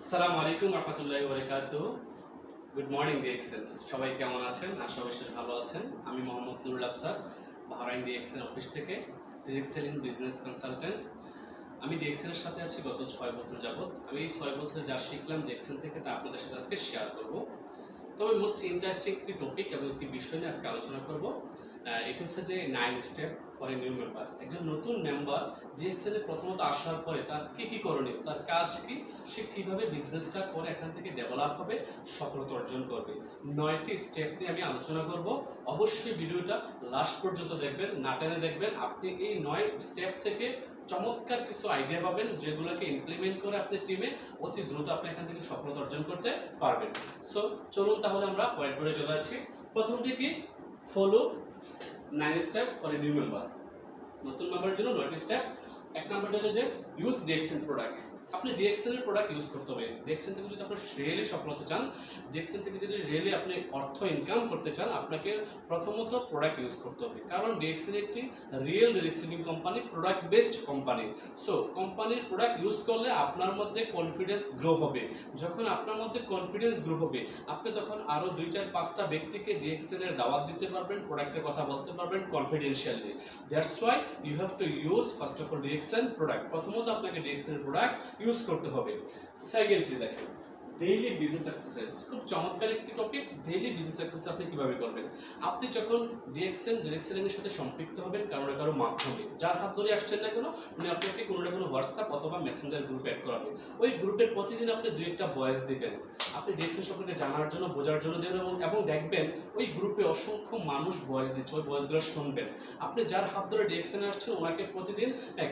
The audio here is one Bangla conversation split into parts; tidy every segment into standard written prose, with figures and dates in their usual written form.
আসসালামু আলাইকুম রহমতুল্লাহি ওয়া বারাকাতুহু। গুড মর্নিং ডিএক্সএল, সবাই কেমন আছেন? আশা করি ভালো আছেন। আমি Mohammad Nurul Afsar, Bahrain DXL office থেকে ডিএক্সএল ইন বিজনেস কনসালটেন্ট। আমি ডিএক্সএল এর সাথে আছি গত 6 বছর যাবত। আমি এই 6 বছরে যা শিখলাম ডিএক্সএল থেকে তা আপনাদের সাথে আজকে শেয়ার করব। তবে মোস্ট ইন্টারেস্টিং একটি টপিক এবং একটি বিষয় নিয়ে আজকে আলোচনা করব। এটা হচ্ছে যে 9 step for a new member. একজন নতুন মেম্বার ডিএক্সএল এ প্রথমত আসার পরে তার কি করণীয়, তার কাজ কি, সে কিভাবে বিজনেসটা করে এখান থেকে ডেভেলপ হবে, সফলতা অর্জন করবে। 9টি স্টেপ নিয়ে আমি আলোচনা করব। অবশ্যই ভিডিওটা লাস্ট পর্যন্ত দেখবেন, না টেনে দেখবেন। আপনি এই 9 স্টেপ থেকে চমৎকার কিছু আইডিয়া পাবেন, যেগুলোকে ইমপ্লিমেন্ট করে আপনি টিমে অতি দ্রুত আপনি এখান থেকে সফলতা অর্জন করতে পারবেন। সো চলুন তাহলে আমরা হোয়াইট বোর্ডে চলে যাচ্ছি। প্রথমটি কি? Follow 9 step for a new member. নতুন মেম্বারের জন্য 9টি স্টেপ। এক নাম্বারটা হচ্ছে যে ইউজ ডিএক্সএল প্রোডাক্ট। আপনি ডিএক্সএল এর প্রোডাক্ট ইউজ করতে হবে। ডিএক্সএল থেকে যদি আপনি রিয়েলি সফলতা চান, ডিএক্সএল থেকে যদি রিয়েলি আপনি অর্থ ইনকাম করতে চান, আপনাকে প্রথমত প্রোডাক্ট ইউজ করতে হবে। কারণ ডিএক্সএল একটি real receiving company, product based company. So কোম্পানির প্রোডাক্ট ইউজ করলে আপনার মধ্যে কনফিডেন্স গ্রো হবে। যখন আপনার মধ্যে কনফিডেন্স গ্রো হবে, আপনি তখন আরো 2, 4, 5টা ব্যক্তিকে ডিএক্সএল এর দাওয়াত দিতে পারবেন, প্রোডাক্টের কথা বলতে পারবেন confidentially. That's why you have to use first of all DXL product. প্রথমত আপনাকে ডিএক্সএল প্রোডাক্ট ইউজ করতে হবে। সেকেন্ডলি দেখেন, ডেইলি বিজনেস এক্সারসাইজ। খুব চমৎকার একটি টপিক। ডেইলি বিজনেস এক্সারসাইজ আপনি কিভাবে করবেন? আপনি যখন ডিএক্সএল এর সাথে সম্পৃক্ত হবেন কারো মাধ্যমে, যার হাত ধরে আসছেন না কেন, উনি আপনাকে কোনো না কোনো হোয়াটসঅ্যাপ অথবা মেসেঞ্জার গ্রুপে অ্যাড করাবে। ওই গ্রুপে প্রতিদিন আপনি 2-1টা ভয়েস দিবেন। আপনি ডিএক্সএল সম্পর্কে জানার জন্য, বোঝার জন্য দেবেন এবং দেখবেন ওই গ্রুপে অসংখ্য মানুষ ভয়েস দিচ্ছে। ওই ভয়েসগুলো শুনবেন। আপনি যার হাত ধরে ডিএক্সএল আসছেন ওনাকে প্রতিদিন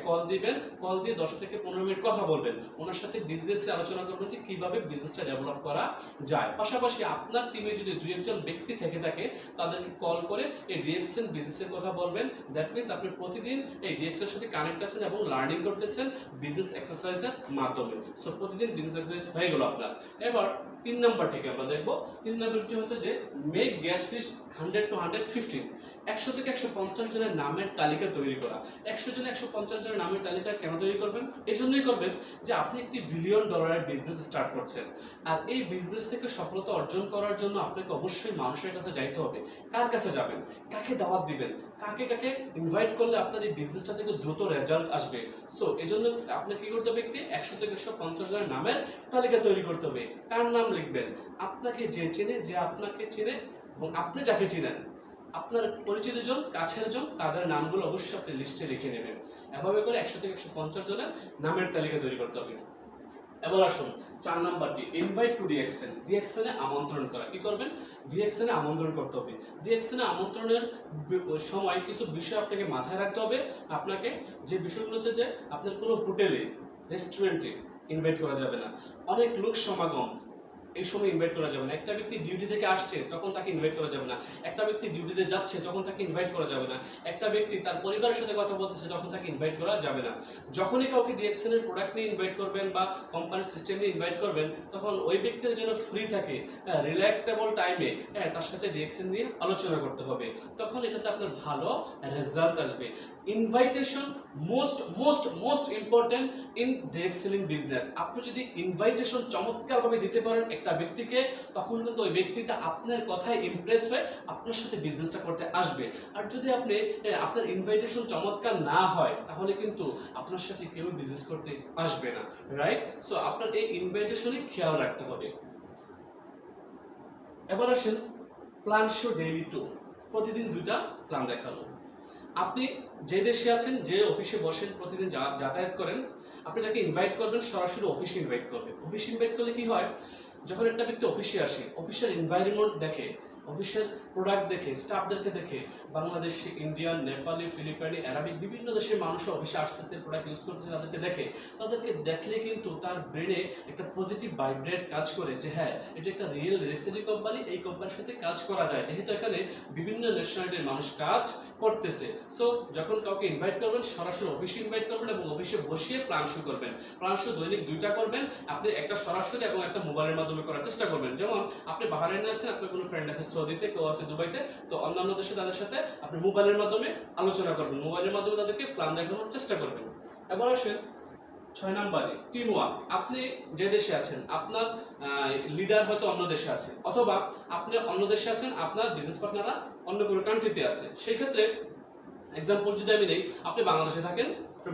কল দিবেন। কল দিয়ে 10 থেকে 15 মিনিট কথা বলবেন। ওনার সাথে বিজনেস নিয়ে আলোচনা করবেন যে কিভাবে বিজনেসটা ডেভেলপ করা যায়। পাশাপাশি আপনার টিমে যদি 2-1জন ব্যক্তি থেকে থাকে, তাদেরকে কল করে এই ডিএক্সএল বিজনেসের কথা বলবেন। দ্যাট মিনস আপনি প্রতিদিন এই ডিএক্সএল এর সাথে কানেক্ট আছেন এবং লার্নিং করতেছেন বিজনেস এক্সারসাইজের মাধ্যমে। সো প্রতিদিন বিজনেস এক্সারসাইজ হয়ে গেল আপনার। এবার 3 নাম্বারটিকে আমরা দেখব। 3 নাম্বারটি হচ্ছে যে মেক গেস্ট লিস্ট 100 to 115। 100 থেকে 150 জনের নামের তালিকা তৈরি করা। 100 জন 150 জনের নামের তালিকা কেন তৈরি করবেন? এই জন্যই করবেন যে আপনি একটি $1 বিলিয়ন বিজনেস স্টার্ট করছেন। আর এই বিজনেস থেকে সফলতা অর্জন করার জন্য আপনাকে অবশ্যই মানুষের কাছে যাইতে হবে। কার কাছে যাবেন? কাকে দাওয়াত দিবেন? কাকে ইনভাইট করলে আপনার এই বিজনেসটা থেকে দ্রুত রেজাল্ট আসবে? সো এই জন্য আপনাকে কি করতে হবে? একটি 100 থেকে 150 জনের নামের তালিকা তৈরি করতে হবে। কার নাম লিখবেন? আপনাকে যে চেনে, যে আপনাকে চেনে এবং আপনি যাকে চিনেন, আপনার পরিচিত জন, কাছের জন, তাদের নামগুলো অবশ্যই আপনি লিস্টে লিখে নেবেন। এভাবে করে 100 থেকে 150 জনের নামের তালিকা তৈরি করতে হবে। এবার আসুন 4 নাম্বারটি, ইনভাইট টু ডিএক্সএল। ডিএক্সএল এ আমন্ত্রণ করা। কি করবেন? ডিএক্সএল এ আমন্ত্রণ করতে হবে। ডিএক্সএল এ আমন্ত্রণের সময় কিছু বিষয় আপনাকে মাথায় রাখতে হবে। আপনাকে যে বিষয়গুলো হচ্ছে যে আপনার কোনো হোটেলে, রেস্টুরেন্টে ইনভাইট করা যাবে না। অনেক লোক সমাগম, এই সময় ইনভাইট করা যাবে না। একটা ব্যক্তি ডিউটি থেকে আসছে, তখন তাকে ইনভাইট করা যাবে না। একটা ব্যক্তি ডিউটিতে যাচ্ছে, তখন তাকে ইনভাইট করা যাবে না। একটা ব্যক্তি তার পরিবারের সাথে কথা বলতেছে, তখন তাকে ইনভাইট করা যাবে না। যখনই কাউকে ডিএক্সএল এর প্রোডাক্ট নিয়ে ইনভাইট করবেন বা কোম্পানির সিস্টেম নিয়ে ইনভাইট করবেন, তখন ওই ব্যক্তির যেন ফ্রি থাকে, রিল্যাক্সেবল টাইমে তার সাথে ডিএক্সএল নিয়ে আলোচনা করতে হবে। তখন এটাতে আপনার ভালো রেজাল্ট আসবে। Invitation most important in DXL in business. আপনি যদি ইনভাইটেশন চমৎকারভাবে দিতে পারেন একটা ব্যক্তিকে, তখন কিন্তু ওই ব্যক্তিটা আপনার কথায় ইমপ্রেস হয়ে আপনার সাথে বিজনেসটা করতে আসবে। আর যদি আপনি আপনার ইনভাইটেশন চমৎকার না হয়, তাহলে কিন্তু আপনার সাথে কেউ বিজনেস করতে আসবে না। রাইট? সো আপনার এই ইনভাইটেশনে খেয়াল রাখতে হবে। এবার আসেন প্ল্যান শো ডেইলি 2। প্রতিদিন 2টা প্ল্যান দেখানো। আপনি যে দেশে আছেন, যে অফিসে বসেন, প্রতিদিন যাতায়াত করেন, আপনি যাকে ইনভাইট করবেন সরাসরি অফিসে ইনভাইট করবেন। অফিসে ইনভাইট করলে কি হয়? যখন একটা ব্যক্তি অফিসে আসে, অফিসের এনভায়রনমেন্ট দেখে, অফিসের প্রোডাক্ট দেখে, স্টাফদেরকে দেখে, বাংলাদেশি, ইন্ডিয়ান, নেপালি, ফিলিপাইনি, আরবিক বিভিন্ন দেশের মানুষ অফিসে আসতেছে, প্রোডাক্ট ইউজ করতেছে, তাদেরকে দেখলে কিন্তু তার ব্রেনে একটা পজিটিভ ভাইব্রেট কাজ করে যে হ্যাঁ, এটা একটা রিয়েল রেসিডি কোম্পানি, এই কোম্পানির সাথে কাজ করা যায়, যেহেতু এখানে বিভিন্ন ন্যাশনালিটির মানুষ কাজ করতেছে। সো যখন কাউকে ইনভাইট করবেন, সরাসরি অফিসে ইনভাইট করবেন এবং অফিসে বসিয়ে প্ল্যান শো করবেন। প্ল্যান শো দৈনিক 2টা করবেন। আপনি একটা সরাসরি এবং একটা মোবাইলের মাধ্যমে করার চেষ্টা করবেন। যেমন আপনি বাহারাইনে আছেন, আপনার কোনো ফ্রেন্ড আছে সৌদিতে, কেউ আছে দুবাইতে, তো অন্যান্য দেশে তাদের সাথে আপনি মোবাইলের মাধ্যমে আলোচনা করবেন। মোবাইলের মাধ্যমে তাদেরকে প্ল্যান দেখানোর চেষ্টা করবেন। এবার আসেন 6 নম্বরে টিম ওয়ার্ক। আপনি যে দেশে আছেন আপনার লিডার হয়তো অন্য দেশে আছে, অথবা আপনি অন্য দেশে আছেন আপনার বিজনেস পার্টনাররা অন্য কোনো কান্ট্রিতে আছে। সেই ক্ষেত্রে এক্সাম্পল যদি আমি নেই, আপনি বাংলাদেশে থাকেন,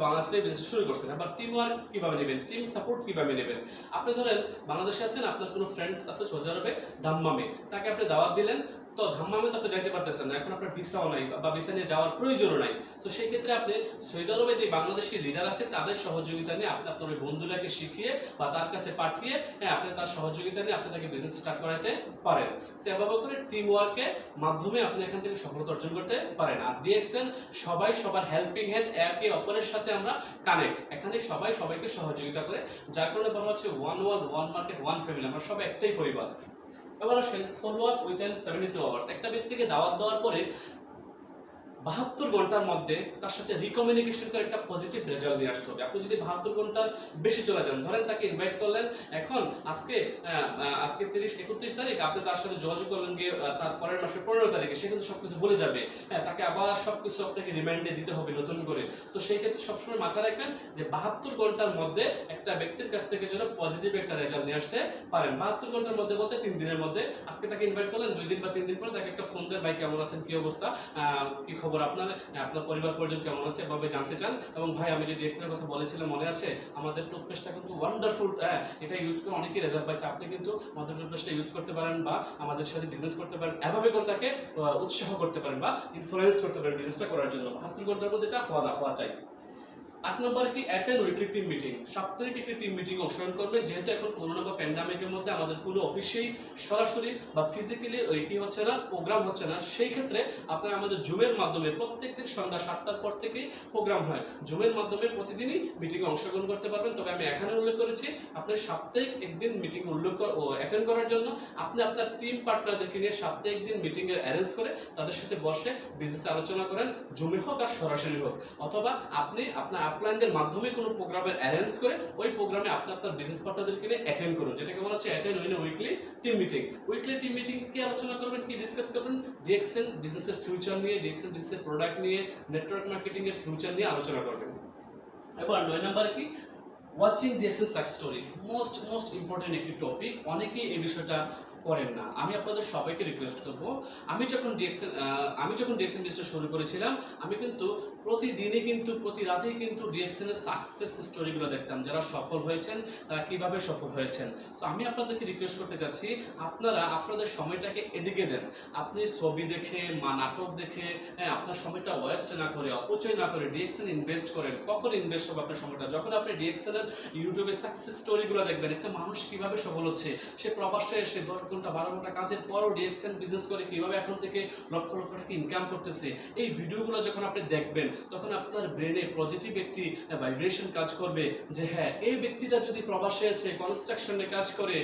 বাংলাদেশ থেকে বিজনেস শুরু করছেন, আবার টিম ওয়ার্ক কিভাবে নেবেন, টিম সাপোর্ট কিভাবে নেবেন। আপনি ধরেন বাংলাদেশে আছেন, আপনার কোনো ফ্রেন্ডস আছে সৌদি আরবে দাম্মামে, তাকে আপনি দাওয়াত দিলেন, তো ধাম্মামে তো আপনি যাইতে পারতেছেন না, এখন আপনার ভিসাও নাই বা ভিসা নিয়ে যাওয়ার প্রয়োজনও নাই। তো সেই ক্ষেত্রে আপনি সৌদি আরবে যে বাংলাদেশি লিডার আছে তাদের সহযোগিতা নিয়ে আপনি আপনার ওই বন্ধুটাকে শিখিয়ে বা তার কাছে পাঠিয়ে আপনি তার সহযোগিতা নিয়ে আপনি তাকে বিজনেস স্টার্ট করাতে পারেন। সেভাবে করে টিম ওয়ার্কের মাধ্যমে আপনি এখান থেকে সফলতা অর্জন করতে পারেন। আর ডিএক্সএন সবাই সবার হেল্পিং হ্যান্ড, একে অপরের সাথে আমরা কানেক্ট, এখানে সবাই সবাইকে সহযোগিতা করে, যার কারণে বলা হচ্ছে one world, one market, one family, আমরা সবাই একটাই পরিবার। এবার আসেন ফলো আপ উইদিন 72 আওয়ার্স। একটা ব্যক্তিকে দাওয়াত দেওয়ার পরে 72 ঘন্টার মধ্যে তার সাথে রিকমিউনিকেশন করে একটা পজিটিভ রেজাল্ট নিয়ে আসতে হবে। আপনি যদি 72 ঘন্টার বেশি চলে যান, ধরেন তাকে ইনভাইট করলেন, এখন আজকে 31 তারিখ, আপনি তার সাথে যোগাযোগ করলেন গিয়ে তার পরের মাসের 15 তারিখে, সে কিন্তু সবকিছু বলে যাবে, তাকে আবার সবকিছু আপনাকে রিমাইন্ডে দিতে হবে নতুন করে। তো সেই ক্ষেত্রে সবসময় মাথায় রাখবেন যে 72 ঘন্টার মধ্যে একটা ব্যক্তির কাছ থেকে যেন পজিটিভ একটা রেজাল্ট নিয়ে আসতে পারেন। 72 ঘন্টার মধ্যে বলতে 3 দিনের মধ্যে। আজকে তাকে ইনভাইট করলেন, 2 দিন বা 3 দিন পরে তাকে একটা ফোন দেন, ভাই কেমন আছেন, কি অবস্থা, কি খবর, আপনার পরিবার পরিজন কেমন আছে, এভাবে জানতে চান। এবং ভাই আমি যে ডিএক্সএন এর কথা বলেছিলাম মনে আছে, আমাদের টুথপেস্টটা কিন্তু ওয়ান্ডারফুল, এটা ইউজ করে অনেকেই রেজাল্ট পাইছে, আপনি কিন্তু আমাদের টুথপেস্টটা ইউজ করতে পারেন বা আমাদের সাথে বিজনেস করতে পারেন। এভাবে করে তাকে উৎসাহ করতে পারেন বা ইনফ্লুয়েন্স করতে পারেন বিজনেসটা করার জন্য। 72 ঘন্টার মধ্যে এটা হওয়া চাই। 8 নম্বর কি, অ্যাটেন্ড উইকলি টিম মিটিং। সাপ্তাহিক একটি টিম মিটিং অংশগ্রহণ করবেন। যেহেতু এখন করোনা বা প্যান্ডামিকের মধ্যে আমাদের কোনো অফিসেই সরাসরি বা ফিজিক্যালি কি হচ্ছে না, প্রোগ্রাম হচ্ছে না, সেই ক্ষেত্রে আপনারা আমাদের জুমের মাধ্যমে প্রত্যেকদিন সন্ধ্যা 7টার পর থেকেই প্রোগ্রাম হয়, জুমের মাধ্যমে প্রতিদিনই মিটিংয়ে অংশগ্রহণ করতে পারবেন। তবে আমি এখানে উল্লেখ করেছি আপনি সাপ্তাহিক একদিন মিটিং অ্যাটেন্ড করার জন্য আপনি আপনার টিম পার্টনারদেরকে নিয়ে সাপ্তাহিক দিন মিটিং এর অ্যারেঞ্জ করে তাদের সাথে বসে বিজনেস আলোচনা করেন, জুমে হোক আর সরাসরি হোক, অথবা আপনি আপনার আপলাইনদের মাধ্যমে কোনো প্রোগ্রামের অ্যারেঞ্জ করে ওই প্রোগ্রামে আপনি আপনার বিজনেস পার্টনারদেরকে নিয়ে অ্যাটেন্ড করুন, যেটাকে বলা হচ্ছে attend weekly team meeting. Weekly team meeting কি আলোচনা করবেন, কি ডিসকাস করবেন, ডিএক্সএন বিজনেসের ফিউচার নিয়ে, ডিএক্সএন বিজনেসের প্রোডাক্ট নিয়ে, নেটওয়ার্ক মার্কেটিং এর ফিউচার নিয়ে আলোচনা করবেন। এবার 9 নম্বর কি, watching DXN success story. Most important একটি টপিক, অনেকেই এই বিষয়টা করেন না। আমি আপনাদের সবাইকে রিকোয়েস্ট করব, আমি যখন ডিএক্সএন বিজনেস শুরু করেছিলাম, আমি কিন্তু প্রতিদিনই কিন্তু প্রতি রাতেই কিন্তু ডিএক্সএন এর সাকসেস স্টোরিগুলো দেখতাম, যারা সফল হয়েছেন তারা কিভাবে সফল হয়েছেন। সো আমি আপনাদেরকে রিকোয়েস্ট করতে চাচ্ছি, আপনারা আপনাদের সময়টাকে এদিকে দেন। আপনি ছবি দেখে নাটক দেখে আপনার সময়টা ওয়েস্ট না করে, অপচয় না করে ডিএক্সএন ইনভেস্ট করেন। কখন ইনভেস্ট হবে আপনার সময়টা, যখন আপনি ডিএক্সএন এর ইউটিউবে সাকসেস স্টোরিগুলো দেখবেন, একটা মানুষ কিভাবে সফল হচ্ছে, সে প্রবাসে এসে 10 ঘন্টা 12 ঘন্টা কাজের পরও ডিএক্সএন বিজনেস করে কিভাবে এখন থেকে লক্ষ লক্ষ টাকা ইনকাম করতেছে। এই ভিডিওগুলো যখন আপনি দেখবেন তখন আপনার ব্রেনে পজিটিভ একটি ভাইব্রেশন কাজ করবে যে হ্যাঁ, এই ব্যক্তিটা যদি প্রবাসে আছে, কনস্ট্রাকশনে কাজ করে,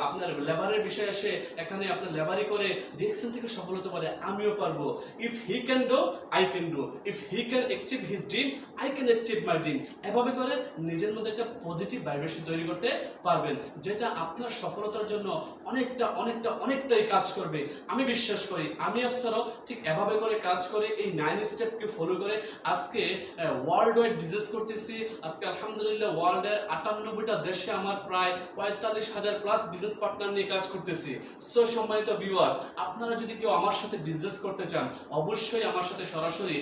আপনার লেবারের বিষয়ে এসে এখানে আপনার লেবারি করে ডিএক্সএন থেকে সফল হতে পারে, আমিও পারবো। If he can do, I can do. If he can achieve his dream, I can achieve my dream. এভাবে করে নিজের মধ্যে একটা পজিটিভ ভাইব্রেশন তৈরি করতে পারবেন, যেটা আপনার সফলতার জন্য অনেকটাই কাজ করবে। আমি বিশ্বাস করি, আমি আপনারাও ঠিক এভাবে করে কাজ করে এই 9 স্টেপকে ফলো করে আজকে ওয়ার্ল্ড ওয়াইড বিজনেস করতেছি। আজকে আলহামদুলিল্লাহ ওয়ার্ল্ডের 98টা দেশে আমার প্রায় 45,000 প্লাস বিজনেস পার্টনার নিয়ে কাজ করতেছি। সো সম্মানিত ভিউয়ার্স, আপনারা যদি কেউ আমার সাথে বিজনেস করতে চান, অবশ্যই আমার সাথে সরাসরি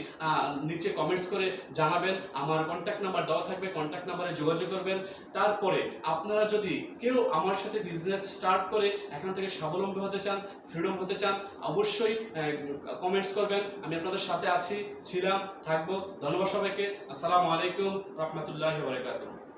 নিচে কমেন্টস করে জানাবেন। আমার কন্ট্যাক্ট নাম্বার দেওয়া থাকবে, কন্ট্যাক্ট নাম্বারে যোগাযোগ করবেন। তারপরে আপনারা যদি কেউ আমার সাথে বিজনেস স্টার্ট করে এখান থেকে স্বাবলম্বী হতে চান, ফ্রিডম হতে চান, অবশ্যই কমেন্টস করবেন। আমি আপনাদের সাথে আছি, ছিলাম, থাকবো। ধন্যবাদ সবাইকে। আসসালামু আলাইকুম রহমতুল্লাহি ওয়া বারাকাতুহু।